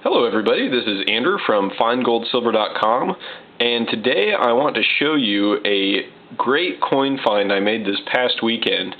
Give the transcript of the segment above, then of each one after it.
Hello everybody, this is Andrew from FindGoldSilver.com, and today I want to show you a great coin find I made this past weekend.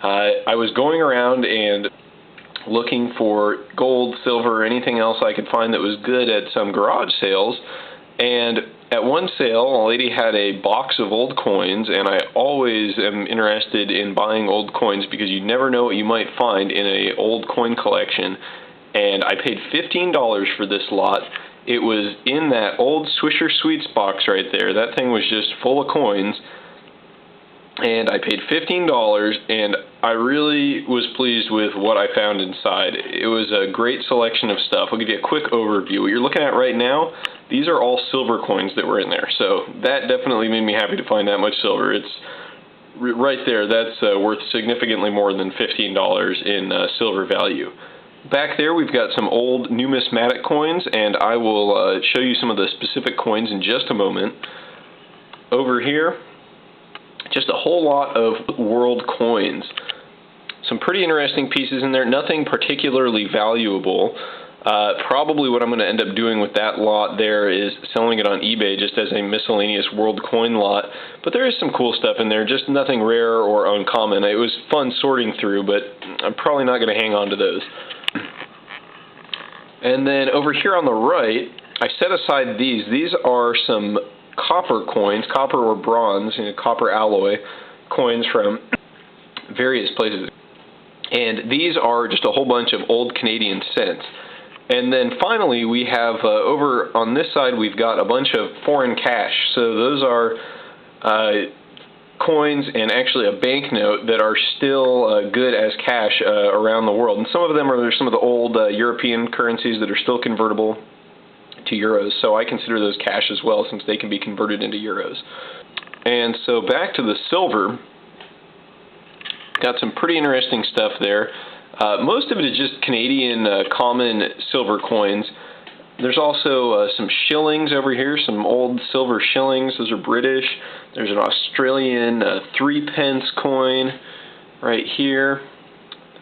I was going around and looking for gold, silver, anything else I could find that was good at some garage sales, and at one sale a lady had a box of old coins, and I always am interested in buying old coins because you never know what you might find in an old coin collection. And I paid $15 for this lot. It was in that old Swisher Sweets box right there. That thing was just full of coins. And I paid $15, and I really was pleased with what I found inside. It was a great selection of stuff. I'll give you a quick overview. What you're looking at right now, these are all silver coins that were in there. So that definitely made me happy to find that much silver. It's right there. That's worth significantly more than $15 in silver value. Back there we've got some old numismatic coins, and I will show you some of the specific coins in just a moment. Over here, just a whole lot of world coins. Some pretty interesting pieces in there, nothing particularly valuable. Probably what I'm going to end up doing with that lot there is selling it on eBay just as a miscellaneous world coin lot. But there is some cool stuff in there, just nothing rare or uncommon. It was fun sorting through, but I'm probably not going to hang on to those. And then over here on the right, I set aside these. These are some copper coins, copper or bronze, copper alloy coins from various places. And these are just a whole bunch of old Canadian cents. And then finally we have, over on this side, we've got a bunch of foreign cash. So those are coins and actually a banknote that are still good as cash around the world. And some of them are some of the old European currencies that are still convertible to euros. So I consider those cash as well, since they can be converted into euros. And so back to the silver. Got some pretty interesting stuff there. Most of it is just Canadian common silver coins. There's also some shillings over here, some old silver shillings. Those are British. There's an Australian 3-pence coin right here.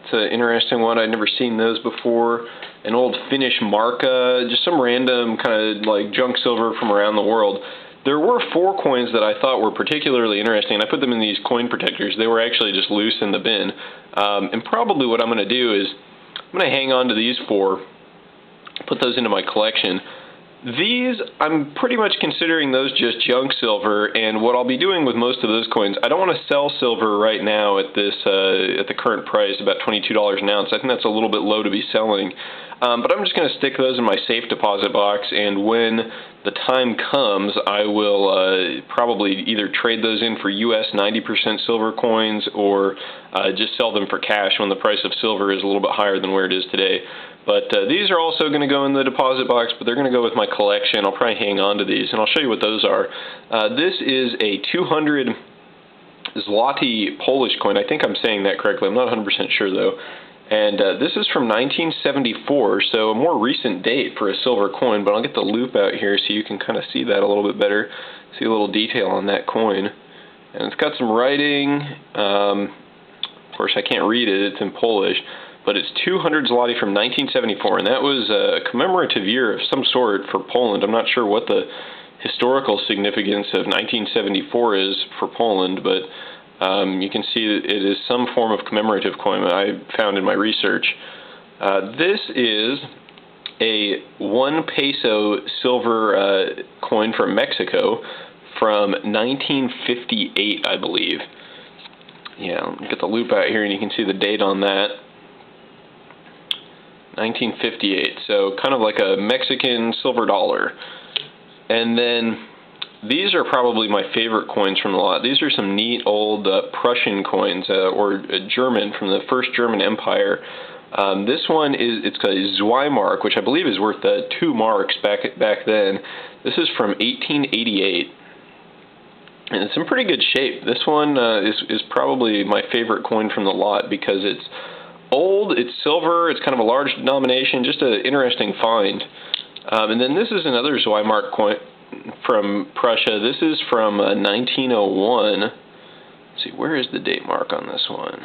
It's an interesting one. I'd never seen those before. An old Finnish marka, just some random kind of like junk silver from around the world. There were 4 coins that I thought were particularly interesting. I put them in these coin protectors. They were actually just loose in the bin. And probably what I'm going to do is I'm going to hang on to these 4, put those into my collection. These, I'm pretty much considering those just junk silver, and what I'll be doing with most of those coins, I don't want to sell silver right now at this at the current price, about $22 an ounce. I think that's a little bit low to be selling. But I'm just going to stick those in my safe deposit box, and when the time comes, I will probably either trade those in for US 90% silver coins, or just sell them for cash when the price of silver is a little bit higher than where it is today. But these are also going to go in the deposit box, but they're going to go with my collection. I'll probably hang on to these, and I'll show you what those are. This is a 200 zloty Polish coin. I think I'm saying that correctly. I'm not 100% sure, though. And this is from 1974, so a more recent date for a silver coin, but I'll get the loop out here so you can kind of see that a little bit better, see a little detail on that coin. And it's got some writing. Of course, I can't read it. It's in Polish. But it's 200 zloty from 1974, and that was a commemorative year of some sort for Poland. I'm not sure what the historical significance of 1974 is for Poland, but you can see that it is some form of commemorative coin I found in my research. This is a 1 peso silver coin from Mexico from 1958, I believe. Yeah, let me get the loop out here and you can see the date on that. 1958, so kind of like a Mexican silver dollar. And then these are probably my favorite coins from the lot. These are some neat old Prussian coins, or German, from the first German Empire. This one it's called Zweimark, which I believe is worth 2 marks back then. This is from 1888. And it's in pretty good shape. This one is probably my favorite coin from the lot because it's old, it's silver, it's kind of a large denomination, just an interesting find. And then this is another Zweimark coin from Prussia. This is from 1901. Let's see, where is the date mark on this one?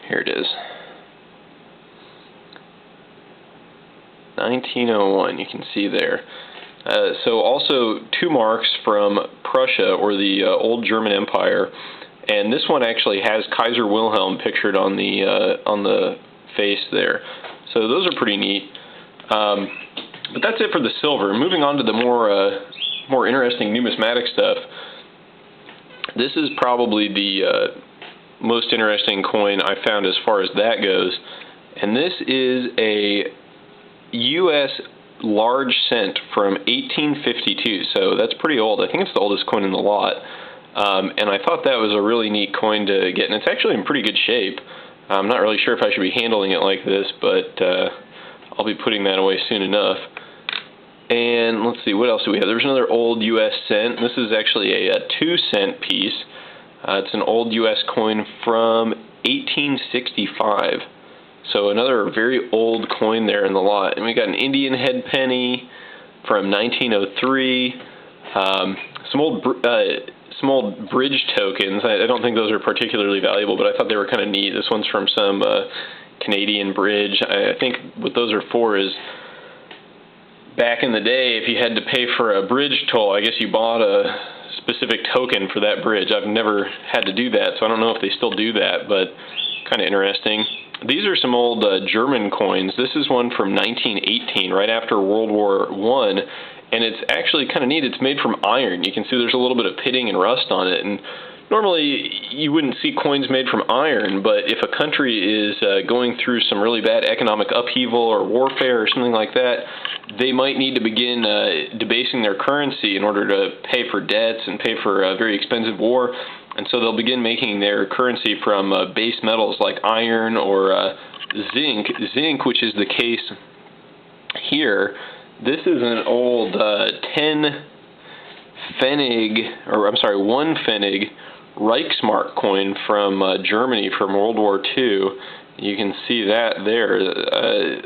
Here it is. 1901, you can see there. So also 2 marks from Prussia, or the old German Empire, and this one actually has Kaiser Wilhelm pictured on the face there. So those are pretty neat. But that's it for the silver. Moving on to the more interesting numismatic stuff. This is probably the most interesting coin I found as far as that goes, and this is a U.S. large cent from 1852, so that's pretty old. I think it's the oldest coin in the lot, and I thought that was a really neat coin to get, and it's actually in pretty good shape. I'm not really sure if I should be handling it like this, but I'll be putting that away soon enough. And let's see, what else do we have? There's another old U.S. cent. This is actually a 2-cent piece. It's an old U.S. coin from 1865. So another very old coin there in the lot. And we got an Indian head penny from 1903. Some old bridge tokens. I don't think those are particularly valuable, but I thought they were kind of neat. This one's from some Canadian bridge. I think what those are for is, back in the day, if you had to pay for a bridge toll, I guess you bought a specific token for that bridge. I've never had to do that, so I don't know if they still do that, but kind of interesting. These are some old German coins. This is one from 1918, right after World War I, and it's actually kind of neat. It's made from iron. You can see there's a little bit of pitting and rust on it, and normally you wouldn't see coins made from iron, but if a country is going through some really bad economic upheaval or warfare or something like that, they might need to begin debasing their currency in order to pay for debts and pay for a very expensive war. And so they'll begin making their currency from base metals like iron or zinc. Zinc, which is the case here. This is an old 1 Pfennig Reichsmark coin from Germany from World War II. You can see that there,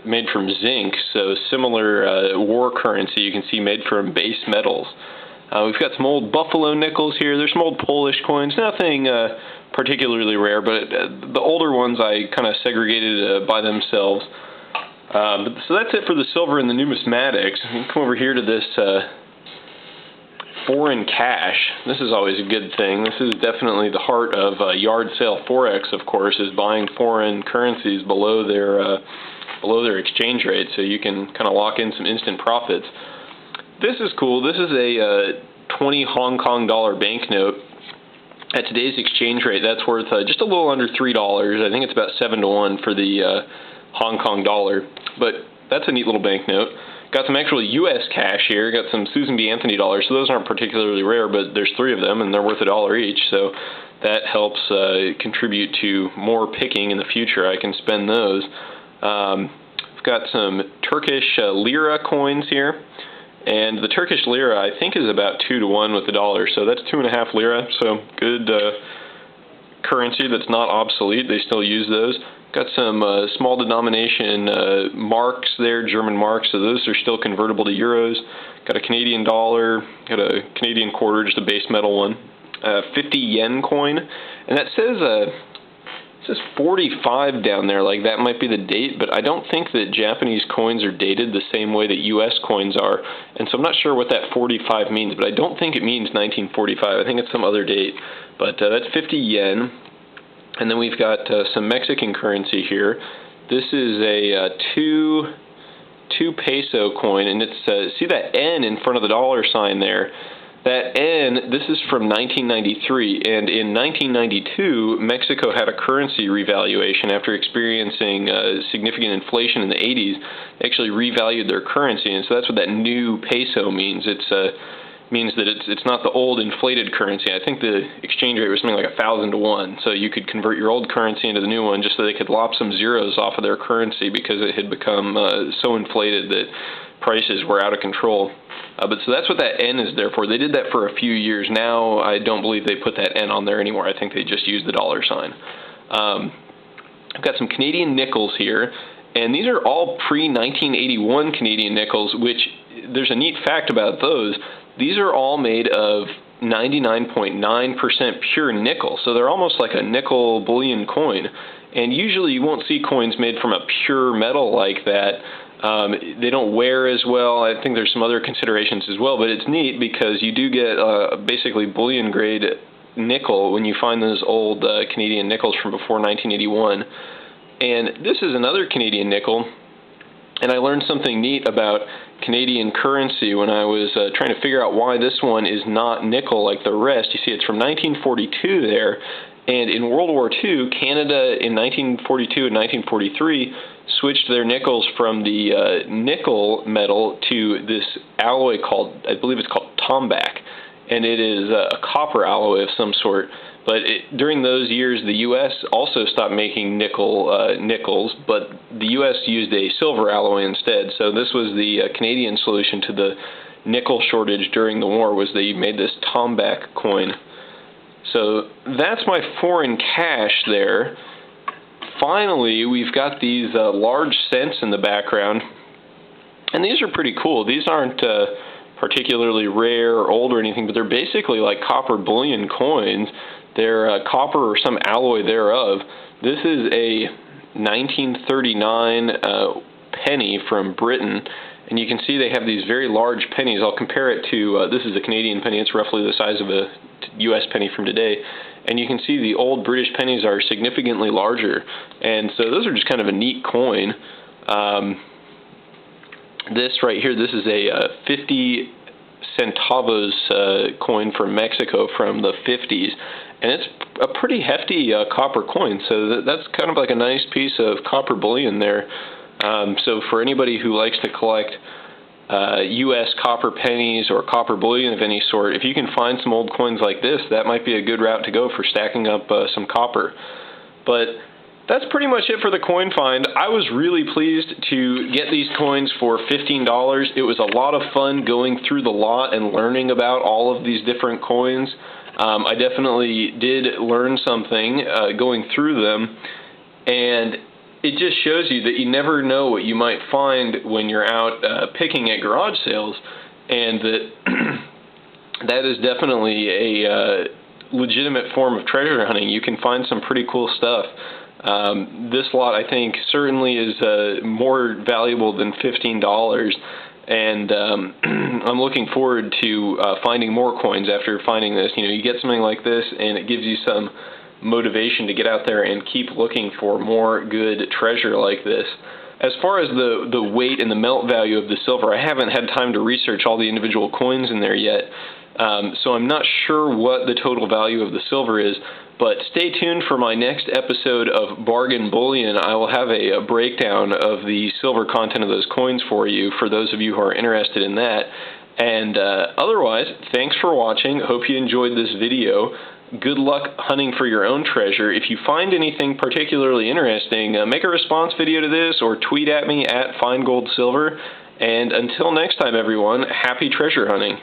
made from zinc, so similar war currency you can see made from base metals. We've got some old buffalo nickels here. There's some old Polish coins, nothing particularly rare, but the older ones I kind of segregated by themselves. So that's it for the silver and the numismatics. Come over here to this foreign cash. This is always a good thing. This is definitely the heart of Yard Sale Forex, of course, is buying foreign currencies below their exchange rate, so you can kind of lock in some instant profits. This is cool. This is a 20 Hong Kong dollar banknote. At today's exchange rate, that's worth just a little under $3. I think it's about 7 to 1 for the Hong Kong dollar, but that's a neat little banknote. Got some actual U.S. cash here. Got some Susan B. Anthony dollars, so those aren't particularly rare, but there's 3 of them, and they're worth $1 each, so that helps contribute to more picking in the future. I can spend those. We've got some Turkish lira coins here, and the Turkish lira, I think, is about 2 to 1 with the dollar, so that's 2.5 lira, so good currency that's not obsolete. They still use those. Got some small denomination marks there, German marks, so those are still convertible to euros. Got a Canadian dollar, got a Canadian quarter, just a base metal one. 50 yen coin, and that says 45 down there, like that might be the date, but I don't think that Japanese coins are dated the same way that U.S. coins are, and so I'm not sure what that 45 means, but I don't think it means 1945. I think it's some other date, but that's 50 yen. And then we've got some Mexican currency here. This is a 2 peso coin, and it's see that N in front of the dollar sign there. That N, this is from 1993, and in 1992, Mexico had a currency revaluation after experiencing significant inflation in the 80s. They actually revalued their currency, and so that's what that new peso means. It's means that it's not the old inflated currency. I think the exchange rate was something like 1,000 to 1, so you could convert your old currency into the new one just so they could lop some zeros off of their currency because it had become so inflated that prices were out of control. But so that's what that N is there for. They did that for a few years. Now I don't believe they put that N on there anymore. I think they just use the dollar sign. I've got some Canadian nickels here, and these are all pre-1981 Canadian nickels, which there's a neat fact about those. These are all made of 99.9% pure nickel, so they're almost like a nickel bullion coin. And usually you won't see coins made from a pure metal like that They don't wear as well. I think there's some other considerations as well, but it's neat because you do get basically bullion grade nickel when you find those old Canadian nickels from before 1981. And this is another Canadian nickel, and I learned something neat about Canadian currency when I was trying to figure out why this one is not nickel like the rest. You see, it's from 1942 there, and in World War II, Canada in 1942 and 1943 switched their nickels from the nickel metal to this alloy called, I believe it's called tombac, and it is a copper alloy of some sort. But during those years, the U.S. also stopped making nickels, but the U.S. used a silver alloy instead. So this was the Canadian solution to the nickel shortage during the war, was they made this tombac coin. So that's my foreign cash there. Finally, we've got these large cents in the background, and these are pretty cool. These aren't particularly rare or old or anything, but they're basically like copper bullion coins. They're copper or some alloy thereof. This is a 1939 penny from Britain, and you can see they have these very large pennies. I'll compare it to, this is a Canadian penny. It's roughly the size of a U.S. penny from today. And you can see the old British pennies are significantly larger. And so those are just kind of a neat coin. This right here, this is a 50 centavos coin from Mexico from the 50s. And it's a pretty hefty copper coin. So that's kind of like a nice piece of copper bullion there. So for anybody who likes to collect U.S. copper pennies or copper bullion of any sort, if you can find some old coins like this, that might be a good route to go for stacking up some copper. But that's pretty much it for the coin find. I was really pleased to get these coins for $15. It was a lot of fun going through the lot and learning about all of these different coins. I definitely did learn something going through them, and it just shows you that you never know what you might find when you're out picking at garage sales, and that that is definitely a legitimate form of treasure hunting. You can find some pretty cool stuff. This lot, I think, certainly is more valuable than $15, and I'm looking forward to finding more coins after finding this. You know, you get something like this, and it gives you some motivation to get out there and keep looking for more good treasure like this. As far as the weight and the melt value of the silver, I haven't had time to research all the individual coins in there yet, so I'm not sure what the total value of the silver is, but stay tuned for my next episode of Bargain Bullion. I will have a breakdown of the silver content of those coins for you, for those of you who are interested in that. And otherwise, thanks for watching. Hope you enjoyed this video. Good luck hunting for your own treasure. If you find anything particularly interesting, make a response video to this or tweet at me at FindGoldSilver. And until next time, everyone, happy treasure hunting.